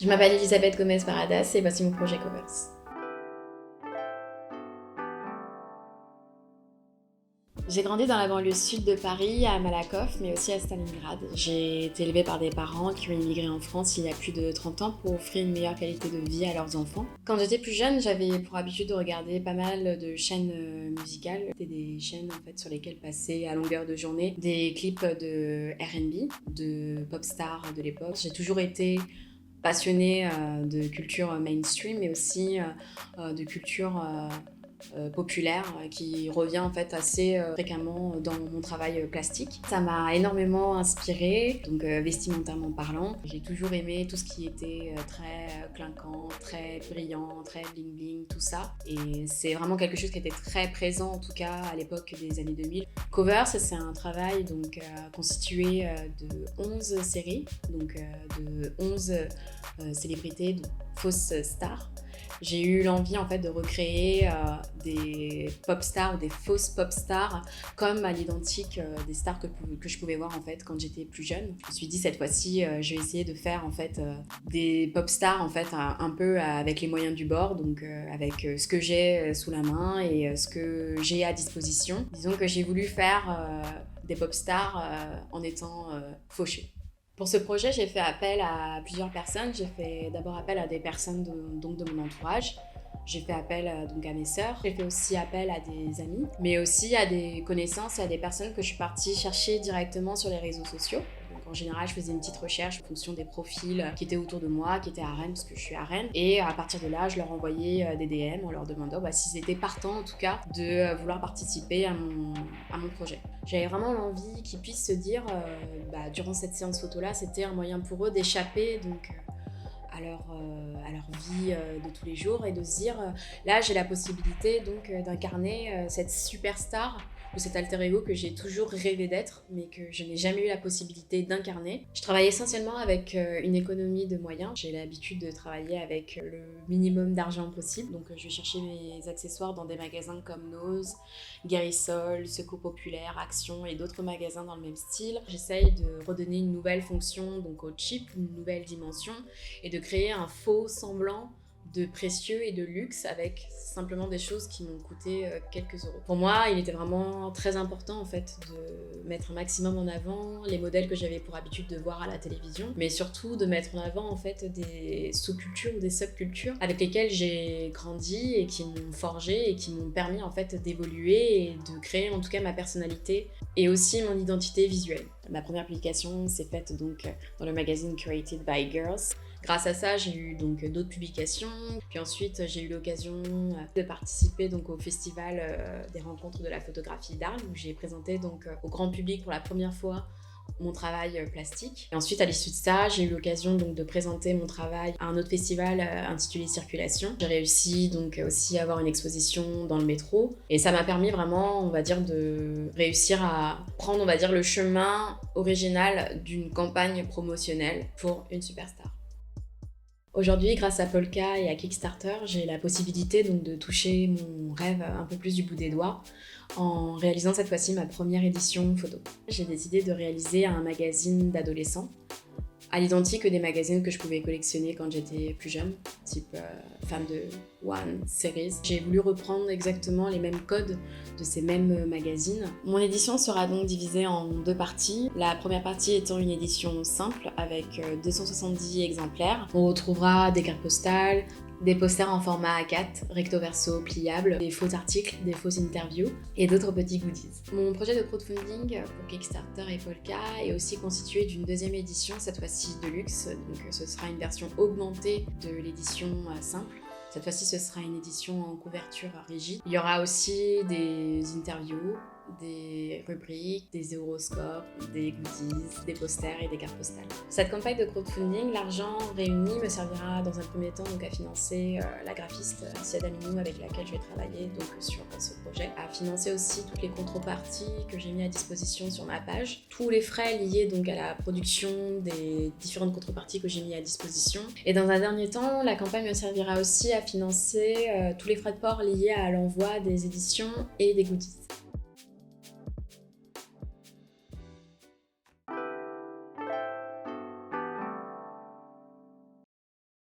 Je m'appelle Elisabeth Gomez-Paradas et voici mon projet Covers. J'ai grandi dans la banlieue sud de Paris, à Malakoff, mais aussi à Stalingrad. J'ai été élevée par des parents qui ont immigré en France il y a plus de 30 ans pour offrir une meilleure qualité de vie à leurs enfants. Quand j'étais plus jeune, j'avais pour habitude de regarder pas mal de chaînes musicales. C'était des chaînes en fait, sur lesquelles passaient à longueur de journée des clips de R&B, de pop stars de l'époque. J'ai toujours été passionnée de culture mainstream, mais aussi de culture populaire qui revient en fait assez fréquemment dans mon travail plastique. Ça m'a énormément inspirée, donc vestimentairement parlant. J'ai toujours aimé tout ce qui était très clinquant, très brillant, très bling bling, tout ça. Et c'est vraiment quelque chose qui était très présent en tout cas à l'époque des années 2000. Covers, c'est un travail donc constitué de 11 séries, donc de 11 célébrités, donc fausses stars. J'ai eu l'envie en fait de recréer des pop stars ou des fausses pop stars comme à l'identique des stars que je pouvais voir en fait quand j'étais plus jeune. Je me suis dit cette fois-ci je vais essayer de faire en fait des pop stars en fait un peu avec les moyens du bord, donc avec ce que j'ai sous la main et ce que j'ai à disposition. Disons que j'ai voulu faire des pop stars en étant fauchée. Pour ce projet, j'ai fait appel à plusieurs personnes. J'ai fait d'abord appel à des personnes donc de mon entourage. J'ai fait appel donc à mes sœurs. J'ai fait aussi appel à des amis, mais aussi à des connaissances et à des personnes que je suis partie chercher directement sur les réseaux sociaux. Donc en général, je faisais une petite recherche en fonction des profils qui étaient autour de moi, qui étaient à Rennes, parce que je suis à Rennes. Et à partir de là, je leur envoyais des DM en leur demandant s'ils étaient partants, en tout cas, de vouloir participer à mon projet. J'avais vraiment l'envie qu'ils puissent se dire, durant cette séance photo-là, c'était un moyen pour eux d'échapper donc, à leur vie de tous les jours et de se dire, là, j'ai la possibilité donc d'incarner cette superstar ou cet alter ego que j'ai toujours rêvé d'être, mais que je n'ai jamais eu la possibilité d'incarner. Je travaille essentiellement avec une économie de moyens. J'ai l'habitude de travailler avec le minimum d'argent possible. Donc je vais chercher mes accessoires dans des magasins comme Nose, Guérissol, Secours Populaire, Action et d'autres magasins dans le même style. J'essaye de redonner une nouvelle fonction donc au chip, une nouvelle dimension, et de créer un faux semblant de précieux et de luxe avec simplement des choses qui m'ont coûté quelques euros. Pour moi, il était vraiment très important en fait de mettre un maximum en avant les modèles que j'avais pour habitude de voir à la télévision, mais surtout de mettre en avant en fait des sous-cultures ou des subcultures avec lesquelles j'ai grandi et qui m'ont forgé et qui m'ont permis en fait d'évoluer et de créer en tout cas ma personnalité et aussi mon identité visuelle. Ma première publication s'est faite donc dans le magazine Curated by Girls. Grâce à ça, j'ai eu donc d'autres publications. Puis ensuite, j'ai eu l'occasion de participer donc au festival des rencontres de la photographie d'Arles, où j'ai présenté donc au grand public pour la première fois mon travail plastique. Et ensuite, à l'issue de ça, j'ai eu l'occasion donc de présenter mon travail à un autre festival intitulé Circulation. J'ai réussi donc aussi à avoir une exposition dans le métro. Et ça m'a permis vraiment, on va dire, de réussir à prendre, on va dire, le chemin original d'une campagne promotionnelle pour une superstar. Aujourd'hui, grâce à Polka et à Kickstarter, j'ai la possibilité donc de toucher mon rêve un peu plus du bout des doigts en réalisant cette fois-ci ma première édition photo. J'ai décidé de réaliser un magazine d'adolescents à l'identique des magazines que je pouvais collectionner quand j'étais plus jeune, type Femme de One, Series. J'ai voulu reprendre exactement les mêmes codes de ces mêmes magazines. Mon édition sera donc divisée en deux parties. La première partie étant une édition simple avec 270 exemplaires. On retrouvera des cartes postales, des posters en format A4, recto verso pliable, des faux articles, des fausses interviews et d'autres petits goodies. Mon projet de crowdfunding pour Kickstarter et Polka est aussi constitué d'une deuxième édition, cette fois-ci de luxe, donc ce sera une version augmentée de l'édition simple. Cette fois-ci, ce sera une édition en couverture rigide. Il y aura aussi des interviews, des rubriques, des horoscopes, des goodies, des posters et des cartes postales. Cette campagne de crowdfunding, l'argent réuni me servira dans un premier temps donc à financer la graphiste Siad Aminou avec laquelle je vais travailler donc sur ce projet, à financer aussi toutes les contreparties que j'ai mis à disposition sur ma page, tous les frais liés donc à la production des différentes contreparties que j'ai mis à disposition. Et dans un dernier temps, la campagne me servira aussi à financer tous les frais de port liés à l'envoi des éditions et des goodies.